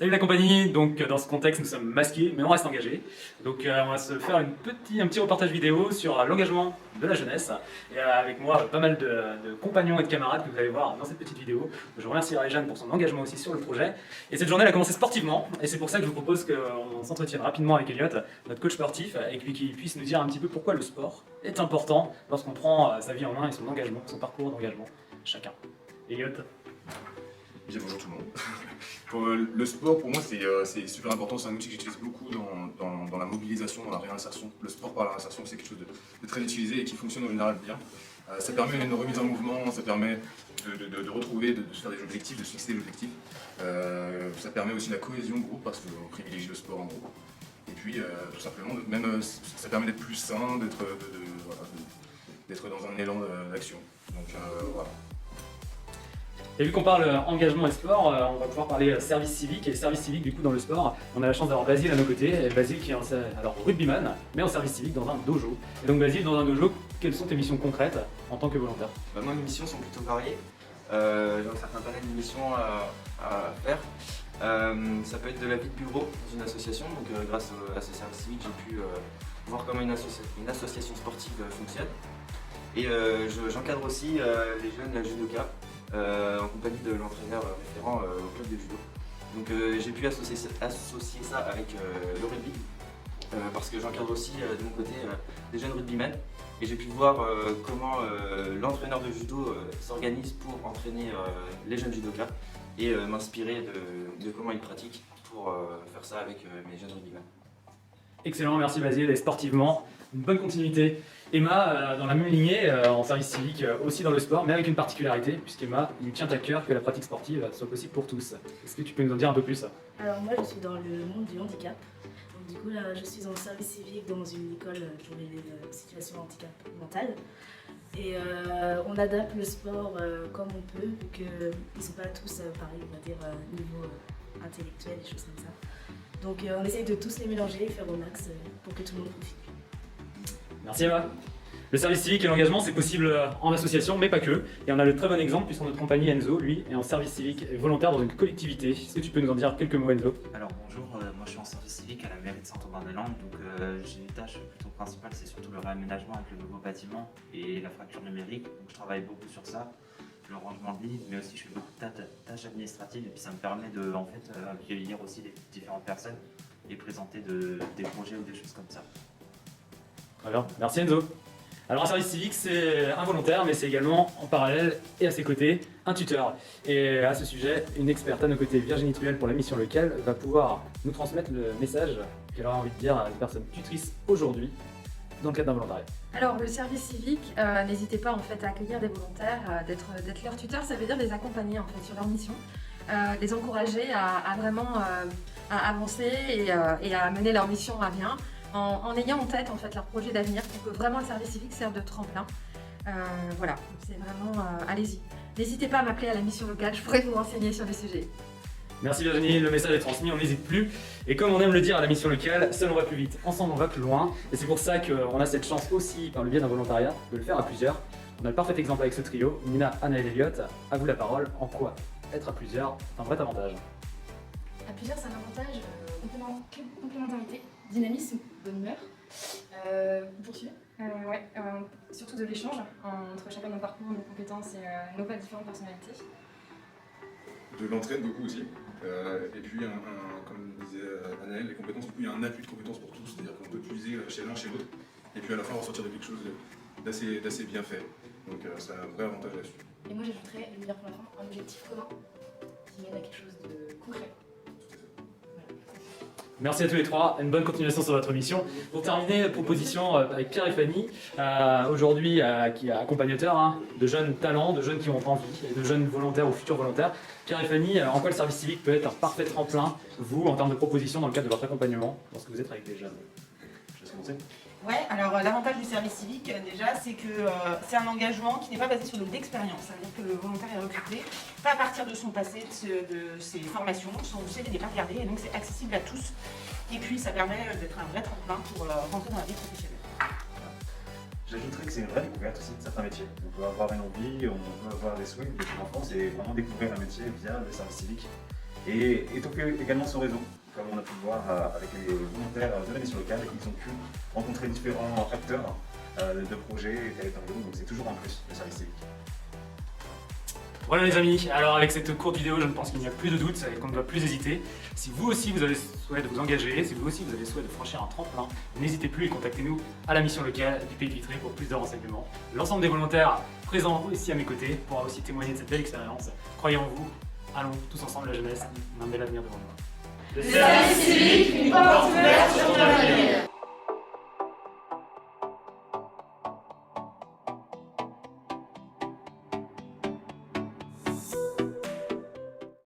Salut la compagnie, donc dans ce contexte nous sommes masqués mais on reste engagés. Donc on va se faire un petit reportage vidéo sur l'engagement de la jeunesse. Et avec moi pas mal de compagnons et de camarades que vous allez voir dans cette petite vidéo. Je remercie Jeanne pour son engagement aussi sur le projet. Et cette journée elle a commencé sportivement et c'est pour ça que je vous propose qu'on s'entretienne rapidement avec Elliot, notre coach sportif, et qu'il puisse nous dire un petit peu pourquoi le sport est important lorsqu'on prend sa vie en main et son engagement, son parcours d'engagement chacun. Elliot. Bien, bonjour tout le monde. Le sport, pour moi, c'est super important. C'est un outil que j'utilise beaucoup dans la mobilisation, dans la réinsertion. Le sport par la réinsertion, c'est quelque chose de très utilisé et qui fonctionne en général bien. Ça permet une remise en mouvement, ça permet de retrouver, de se faire des objectifs, de se fixer des objectifs. Ça permet aussi la cohésion de groupe parce qu'on privilégie le sport en groupe. Et puis, tout simplement, ça permet d'être plus sain, d'être dans un élan d'action. Donc, voilà. Et vu qu'on parle engagement et sport, on va pouvoir parler service civique. Et service civique, du coup, dans le sport, on a la chance d'avoir Basile à nos côtés. Et Basile qui est alors rugbyman, mais en service civique dans un dojo. Et donc Basile, dans un dojo, quelles sont tes missions concrètes en tant que volontaire? Moi, mes missions sont plutôt variées. J'ai un certain panel de missions à faire. Ça peut être de la vie de bureau dans une association. Donc, grâce à ce service civique, j'ai pu voir comment une association sportive fonctionne. Et j'encadre aussi les jeunes judokas. En compagnie de l'entraîneur référent au club de judo. Donc j'ai pu associer ça avec le rugby parce que j'encadre aussi de mon côté des jeunes rugbymen et j'ai pu voir comment l'entraîneur de judo s'organise pour entraîner les jeunes judokas et m'inspirer de comment il pratique pour faire ça avec mes jeunes rugbymen. Excellent, merci Basile. Et sportivement, une bonne continuité. Emma, dans la même lignée, en service civique, aussi dans le sport, mais avec une particularité, puisqu'Emma, il lui tient à cœur que la pratique sportive soit possible pour tous. Est-ce que tu peux nous en dire un peu plus? Alors moi, je suis dans le monde du handicap. Donc, du coup, là, je suis en service civique dans une école pour les situations de handicap mental. Et on adapte le sport comme on peut, vu qu'ils ne sont pas tous pareils, on va dire, niveau intellectuel, des choses comme ça. Donc on essaye de tous les mélanger et faire au max pour que tout le monde profite. Merci Emma. Le service civique et l'engagement, c'est possible en association, mais pas que. Et on a le très bon exemple, puisque notre compagnie Enzo, lui, est en service civique et volontaire dans une collectivité. Est-ce que tu peux nous en dire quelques mots, Enzo? Alors bonjour, moi je suis en service civique à la mairie de Saint-Aubin-des-Landes, donc j'ai une tâche plutôt principale, c'est surtout le réaménagement avec le nouveau bâtiment et la fracture numérique. Donc je travaille beaucoup sur ça, le rangement de livres, mais aussi je fais beaucoup de tâches administratives et puis ça me permet de accueillir aussi les différentes personnes et présenter des projets ou des choses comme ça. Alors, merci Enzo. Alors un service civique, c'est un volontaire, mais c'est également en parallèle et à ses côtés un tuteur. Et à ce sujet, une experte à nos côtés, Virginie Truel pour la mission locale, va pouvoir nous transmettre le message qu'elle aura envie de dire à une personne tutrice aujourd'hui dans le cadre d'un volontariat. Alors le service civique, n'hésitez pas en fait à accueillir des volontaires, d'être leur tuteur, ça veut dire les accompagner en fait sur leur mission, les encourager à vraiment à avancer et à mener leur mission à bien. En ayant en tête en fait leur projet d'avenir pour que vraiment le service civique serve de tremplin. Voilà, c'est vraiment, allez-y. N'hésitez pas à m'appeler à la mission locale, je pourrais vous renseigner sur le sujet. Merci Virginie, le message est transmis, on n'hésite plus. Et comme on aime le dire à la mission locale, seul on va plus vite, ensemble on va plus loin. Et c'est pour ça qu'on a cette chance aussi, par le biais d'un volontariat, de le faire à plusieurs. On a le parfait exemple avec ce trio, Nina, Anna et Elliot. À vous la parole, en quoi être à plusieurs est un vrai avantage? À plusieurs, c'est un avantage, complémentarité, dynamisme, bonne humeur. Vous poursuivez Ouais, surtout de l'échange entre chacun de nos parcours, nos compétences et nos différentes personnalités. De l'entraide beaucoup aussi. Et puis, comme disait Anaël, les compétences, du coup, il y a un appui de compétences pour tous, c'est-à-dire qu'on peut puiser chez l'un, chez l'autre, et puis à la fin ressortir de quelque chose d'assez bien fait. Donc c'est un vrai avantage là-dessus. Et moi j'ajouterais, le meilleur pour la fin, un objectif commun qui mène à quelque chose de concret. Merci à tous les trois, une bonne continuation sur votre mission. Pour terminer, proposition avec Pierre et Fanny, aujourd'hui qui est accompagnateur de jeunes talents, de jeunes qui ont envie, et de jeunes volontaires ou futurs volontaires. Pierre et Fanny, en quoi le service civique peut être un parfait tremplin, vous, en termes de propositions dans le cadre de votre accompagnement, lorsque vous êtes avec des jeunes? Je laisse commencer. Ouais, alors l'avantage du service civique déjà, c'est que c'est un engagement qui n'est pas basé sur l'expérience. Ça veut dire que le volontaire est recruté, pas à partir de son passé, de ses formations, son CV n'est pas regardé, et donc c'est accessible à tous. Et puis ça permet d'être un vrai tremplin pour rentrer dans la vie professionnelle. J'ajouterais que c'est une vraie découverte aussi de certains métiers. On peut avoir une envie, on peut avoir des souhaits, mais en France, c'est vraiment découvrir un métier via le service civique. et étoffer également son réseau, comme on a pu le voir avec les volontaires de la mission locale. Ils ont pu rencontrer différents acteurs de projets territoriaux, donc c'est toujours un plus, le service civique. Voilà les amis, alors avec cette courte vidéo, je pense qu'il n'y a plus de doute et qu'on ne doit plus hésiter. Si vous aussi vous avez souhait de vous engager, si vous aussi vous avez souhait de franchir un tremplin, n'hésitez plus et contactez-nous à la mission locale du Pays de Vitry pour plus de renseignements. L'ensemble des volontaires présents ici à mes côtés pourra aussi témoigner de cette belle expérience. Croyez en vous, allons tous ensemble la jeunesse, on a un bel avenir devant nous. Le service civique, une porte ouverte sur l'avenir.